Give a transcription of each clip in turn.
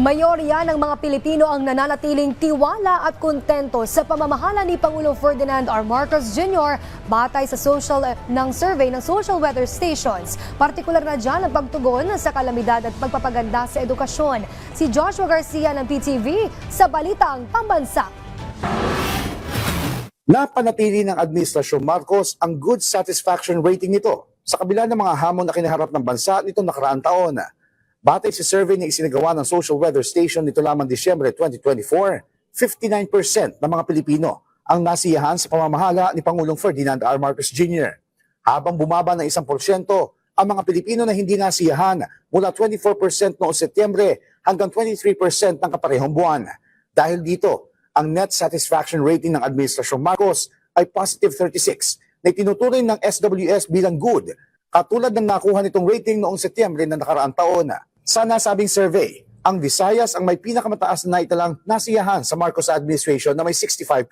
Mayorya ng mga Pilipino ang nananatiling tiwala at kontento sa pamamahala ni Pangulong Ferdinand R. Marcos Jr. batay sa survey ng social weather stations. Partikular na dyan ang pagtugon sa kalamidad at pagpapaganda sa edukasyon. Si Joshua Garcia ng PTV sa Balitang Pambansa. Napanatili ng Administrasyon Marcos ang good satisfaction rating nito sa kabila ng mga hamon na kinaharap ng bansa nitong nakaraang taon. Batay sa survey na isinagawa ng Social Weather Station nito lamang Disyembre 2024, 59% ng mga Pilipino ang nasiyahan sa pamamahala ni Pangulong Ferdinand R. Marcos Jr. Habang bumaba ng 1% ang mga Pilipino na hindi nasiyahan mula 24% noong Setyembre hanggang 23% ng kaparehong buwan. Dahil dito, ang net satisfaction rating ng Administrasyon Marcos ay positive 36 na itinuturing ng SWS bilang good, katulad ng nakuha nitong rating noong Setyembre na nakaraang taon. Sa nasabing survey, ang Visayas ang may pinakamataas na naitalang nasiyahan sa Marcos administration na may 65%.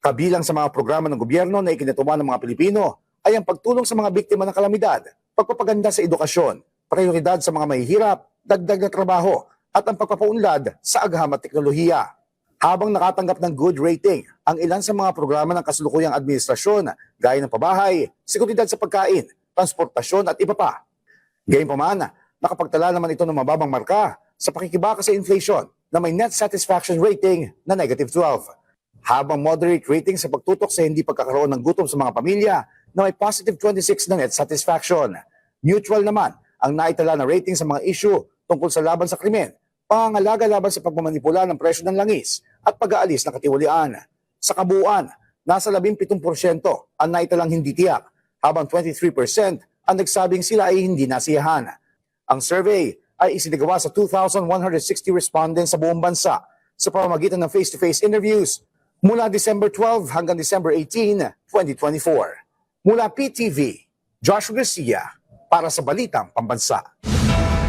Kabilang sa mga programa ng gobyerno na ikinatuwa ng mga Pilipino ay ang pagtulong sa mga biktima ng kalamidad, pagpapaganda sa edukasyon, prioridad sa mga mahihirap, dagdag na trabaho, at ang pagpapaunlad sa agham at teknolohiya. Habang nakatanggap ng good rating ang ilan sa mga programa ng kasalukuyang administrasyon gaya ng pabahay, seguridad sa pagkain, transportasyon at iba pa. Gayunpaman, nakapagtala naman ito ng mababang marka sa pakikibaka sa inflation na may net satisfaction rating na negative 12. Habang moderate rating sa pagtutok sa hindi pagkakaroon ng gutom sa mga pamilya na may positive 26 na net satisfaction. Neutral naman ang naitala na rating sa mga issue tungkol sa laban sa krimen, pangangalaga laban sa pagmamanipula ng presyo ng langis at pag-aalis ng katiwalian. Sa kabuuan, nasa 17% ang naitalang hindi tiyak, habang 23% ang nagsabing sila ay hindi nasiyahan. Ang survey ay isinagawa sa 2,160 respondents sa buong bansa sa pamamagitan ng face-to-face interviews mula December 12 hanggang December 18, 2024. Mula PTV, Joshua Garcia para sa Balitang Pambansa.